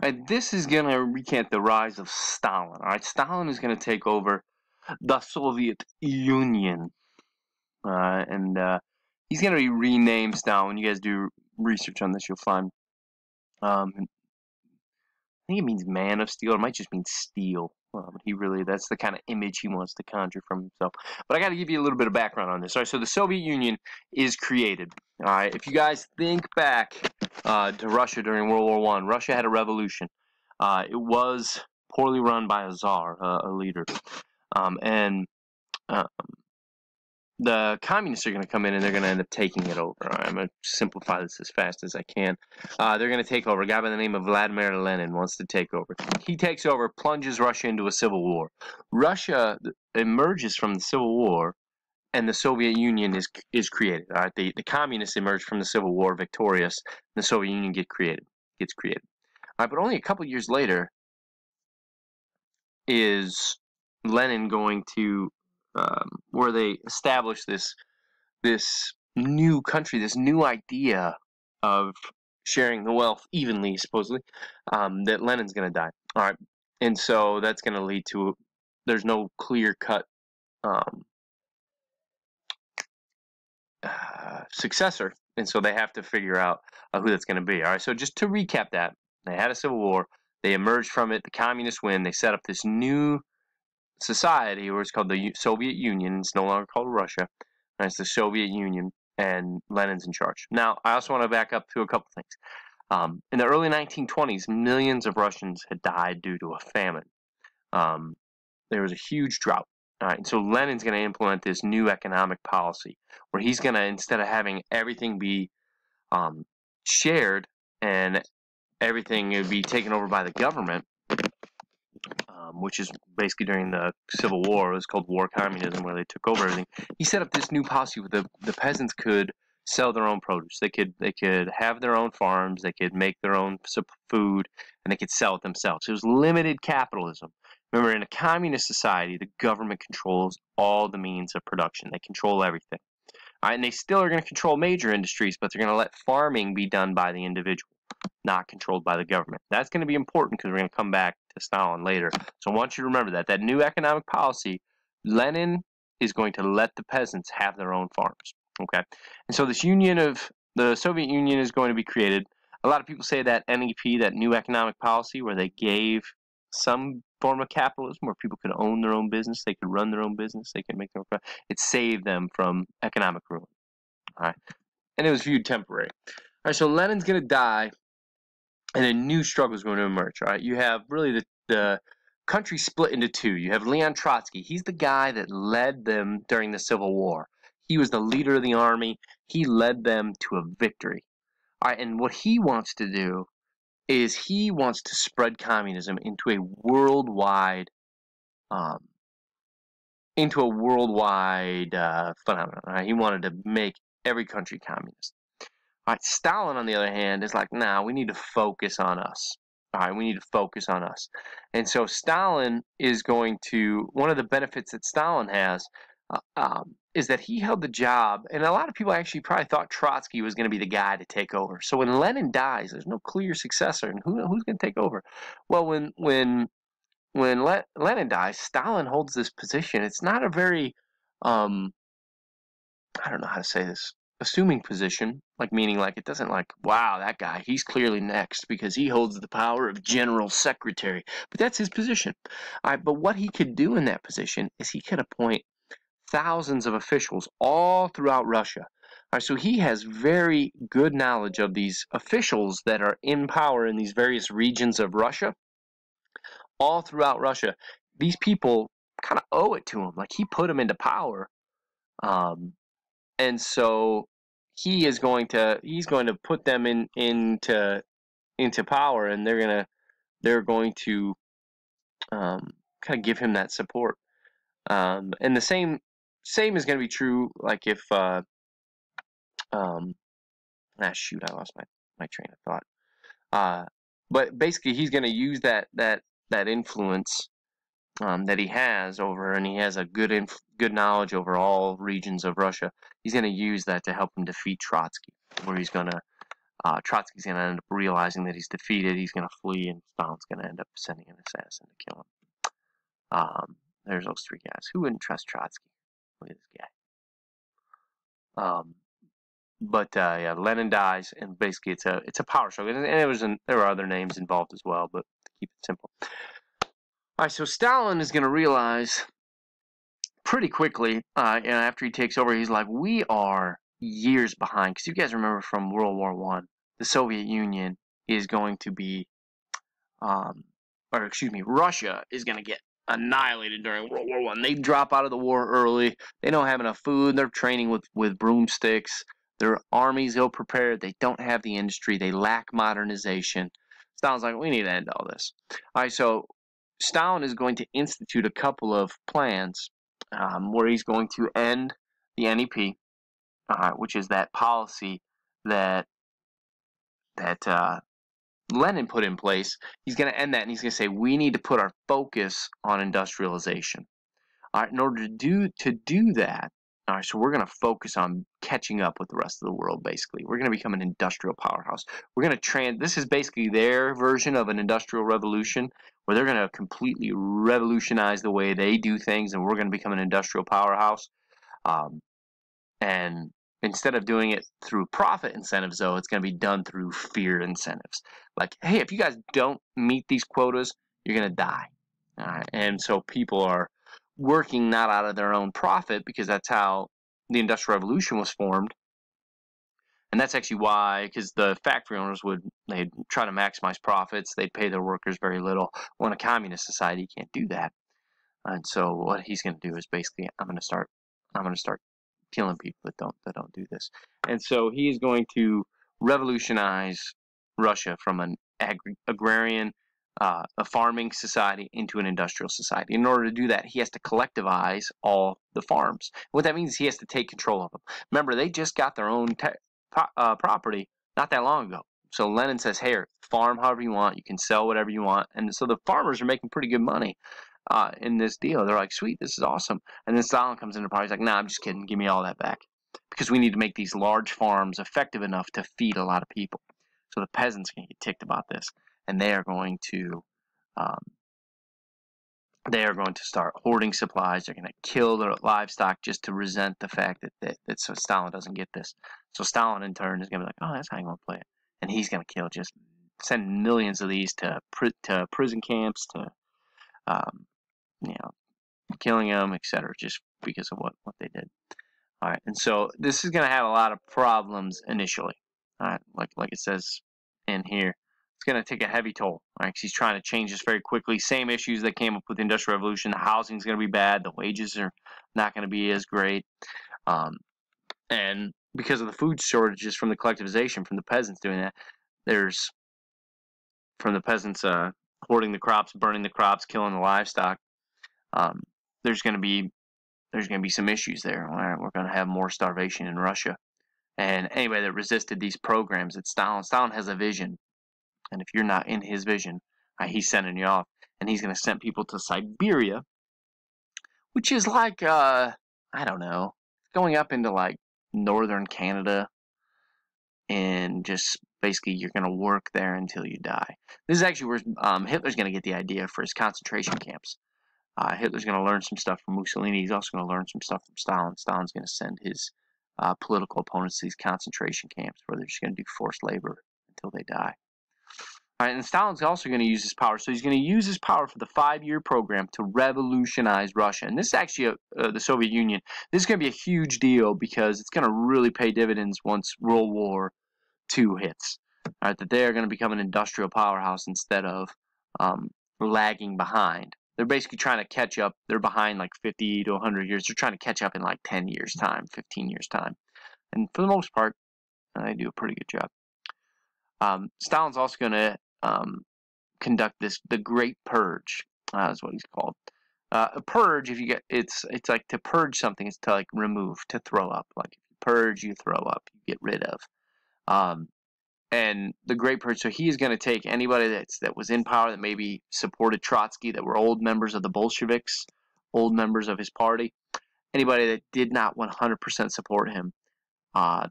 And this is going to recant the rise of Stalin. All right, Stalin is going to take over the Soviet Union, and he's going to be renamed Stalin. When you guys do research on this, you'll find. I think it means man of steel. It might just mean steel. That's the kind of image he wants to conjure from himself. But I got to give you a little bit of background on this. All right, so the Soviet Union is created. All right, if you guys think back to Russia during World War I, Russia had a revolution. It was poorly run by a czar, a leader. And the communists are going to come in and they're going to end up taking it over. I'm going to simplify this as fast as I can. They're going to take over. A guy by the name of Vladimir Lenin wants to take over. He takes over, plunges Russia into a civil war. Russia emerges from the civil war, and the Soviet Union is created. All right, the communists emerge from the civil war victorious, and the Soviet Union gets created. All right, but only a couple years later is Lenin going to where they establish this new country, this new idea of sharing the wealth evenly, supposedly, that Lenin's going to die. All right, and so that's going to lead to there's no clear-cut successor, and so they have to figure out who that's going to be. All right, so just to recap that, they had a civil war, they emerged from it, the communists win, they set up this new society, or it's called the Soviet Union. It's no longer called Russia. It's the Soviet Union, and Lenin's in charge. Now, I also want to back up to a couple things. In the early 1920s, millions of Russians had died due to a famine. There was a huge drought. All right, and so Lenin's going to implement this new economic policy where he's going to, instead of having everything be shared and everything would be taken over by the government, which is basically during the Civil War. It was called War Communism, where they took over everything. He set up this new policy where the peasants could sell their own produce. They could have their own farms. They could make their own food, and they could sell it themselves. It was limited capitalism. Remember, in a communist society, the government controls all the means of production. They control everything. All right, and they still are going to control major industries, but they're going to let farming be done by the individual, not controlled by the government. That's going to be important because we're going to come back to Stalin later. So I want you to remember that new economic policy, Lenin is going to let the peasants have their own farms. Okay, and so this union of the Soviet Union is going to be created. A lot of people say that NEP, that new economic policy, where they gave some form of capitalism where people could own their own business, they could run their own business, they could make their own, it saved them from economic ruin. All right, and it was viewed temporary. All right, so Lenin's going to die, and a new struggle is going to emerge. All right, you have really the country split into two. You have Leon Trotsky. He's the guy that led them during the Civil War. He was the leader of the army. He led them to a victory. All right, and what he wants to do is he wants to spread communism into a worldwide phenomenon. Right? He wanted to make every country communist. All right, Stalin, on the other hand, is like, nah, we need to focus on us. All right, we need to focus on us. And so Stalin is going to, one of the benefits that Stalin has is that he held the job, and a lot of people actually probably thought Trotsky was going to be the guy to take over. So when Lenin dies, there's no clear successor, and who's going to take over? Well, when Lenin dies, Stalin holds this position. It's not a very, I don't know how to say this, assuming position, like meaning like it doesn't like, wow, that guy, he's clearly next because he holds the power of general secretary. But that's his position. All right, but what he could do in that position is he could appoint thousands of officials all throughout Russia. All right, so he has very good knowledge of these officials that are in power in these various regions of Russia, all throughout Russia. These people kind of owe it to him. Like, he put them into power. And so he's going to put them into power, and they're going to kind of give him that support. And the same is going to be true. Like if shoot, I lost my train of thought. But basically, he's going to use that influence that he has over, and he has a good knowledge over all regions of Russia. He's going to use that to help him defeat Trotsky, where he's going to Trotsky's going to end up realizing that he's defeated. He's going to flee, and Stalin's going to end up sending an assassin to kill him. There's those three guys. Who wouldn't trust Trotsky? Look at this guy. Yeah, Lenin dies, and basically it's a power struggle. And there were other names involved as well, but to keep it simple. All right, so Stalin is going to realize pretty quickly, and after he takes over, he's like, we are years behind. Because you guys remember from World War I, the Soviet Union is going to be, Russia is going to get annihilated during World War I. They drop out of the war early. They don't have enough food. They're training with broomsticks. Their armies ill-prepared. They don't have the industry. They lack modernization. Stalin's like, we need to end all this. All right, so Stalin is going to institute a couple of plans where he's going to end the NEP, which is that policy that Lenin put in place. He's going to end that, and he's going to say, we need to put our focus on industrialization. All right, in order to do that, all right, so we're going to focus on catching up with the rest of the world, basically. We're going to become an industrial powerhouse. We're going to this is basically their version of an industrial revolution, where they're going to completely revolutionize the way they do things, and we're going to become an industrial powerhouse. And instead of doing it through profit incentives, though, it's going to be done through fear incentives. Like, hey, if you guys don't meet these quotas, you're going to die. All right, and so people are working not out of their own profit, because that's how the Industrial Revolution was formed. And that's actually why, because the factory owners they'd try to maximize profits, they'd pay their workers very little. Well, in a communist society, you can't do that. And so what he's going to do is basically, I'm going to start killing people that don't do this. And so he is going to revolutionize Russia from an agrarian, a farming society into an industrial society. In order to do that, he has to collectivize all the farms. What that means is he has to take control of them. Remember, they just got their own property not that long ago. So Lenin says, hey, farm however you want. You can sell whatever you want. And so the farmers are making pretty good money in this deal. They're like, sweet, this is awesome. And then Stalin comes into the party. He's like, nah, I'm just kidding. Give me all that back. Because we need to make these large farms effective enough to feed a lot of people. So the peasants are going to get ticked about this. And they are going to start hoarding supplies. They're going to kill their livestock just to resent the fact that so Stalin doesn't get this. So Stalin, in turn, is going to be like, oh, that's how you want to play it. And he's going to send millions of these to prison camps, to killing them, etc., just because of what they did. All right, and so this is going to have a lot of problems initially. All right, like it says in here, it's going to take a heavy toll. All right, because he's trying to change this very quickly. Same issues that came up with the Industrial Revolution. The housing is going to be bad. The wages are not going to be as great, and because of the food shortages from the collectivization, from the peasants doing that, from the peasants hoarding the crops, burning the crops, killing the livestock. There's going to be some issues there. All right, we're going to have more starvation in Russia. And anybody that resisted these programs, Stalin has a vision. And if you're not in his vision, he's sending you off. And he's going to send people to Siberia, which is like, I don't know, going up into like northern Canada. And just basically you're going to work there until you die. This is actually where Hitler's going to get the idea for his concentration camps. Hitler's going to learn some stuff from Mussolini. He's also going to learn some stuff from Stalin. Stalin's going to send his political opponents to these concentration camps where they're just going to do forced labor until they die. All right, and Stalin's also going to use his power. So he's going to use his power for the 5-year program to revolutionize Russia. And this is actually the Soviet Union. This is going to be a huge deal because it's going to really pay dividends once World War II hits. All right, that they are going to become an industrial powerhouse instead of lagging behind. They're basically trying to catch up. They're behind like 50 to 100 years. They're trying to catch up in like 10 years' time, 15 years' time. And for the most part, they do a pretty good job. Stalin's also going to conduct the Great Purge, is what he's called. A purge, if you get, it's like to purge something, is to like remove, to throw up. Like if you purge, you throw up, you get rid of. And the Great Purge, so he is going to take anybody that was in power that maybe supported Trotsky, that were old members of the Bolsheviks, old members of his party, anybody that did not 100% support him,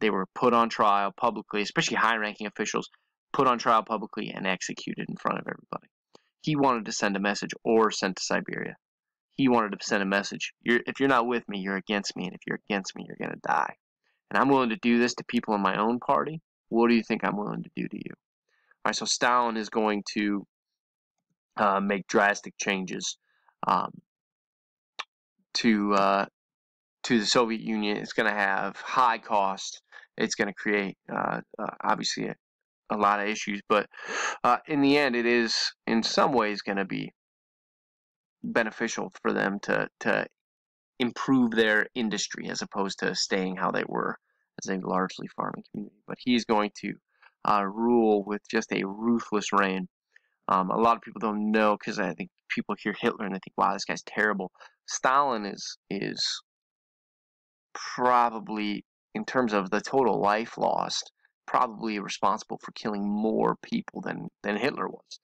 They were put on trial publicly, especially high-ranking officials, put on trial publicly and executed in front of everybody. He wanted to send a message, or sent to Siberia. He wanted to send a message. If you're not with me, you're against me, and if you're against me, you're going to die. And I'm willing to do this to people in my own party. What do you think I'm willing to do to you? All right, so Stalin is going to make drastic changes um, to the Soviet Union. It's going to have high cost. It's going to create obviously a lot of issues, but in the end, it is in some ways going to be beneficial for them to improve their industry as opposed to staying how they were as a largely farming community. But he's going to rule with just a ruthless reign. A lot of people don't know, because I think people hear Hitler and they think, "Wow, this guy's terrible." Stalin is probably, in terms of the total life lost, probably responsible for killing more people than Hitler was,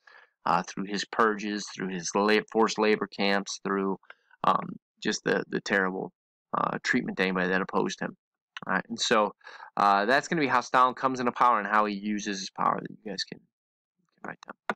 through his purges, through his forced labor camps, through just the terrible treatment to anybody that opposed him. All right, and so that's going to be how Stalin comes into power and how he uses his power, that you guys can write down.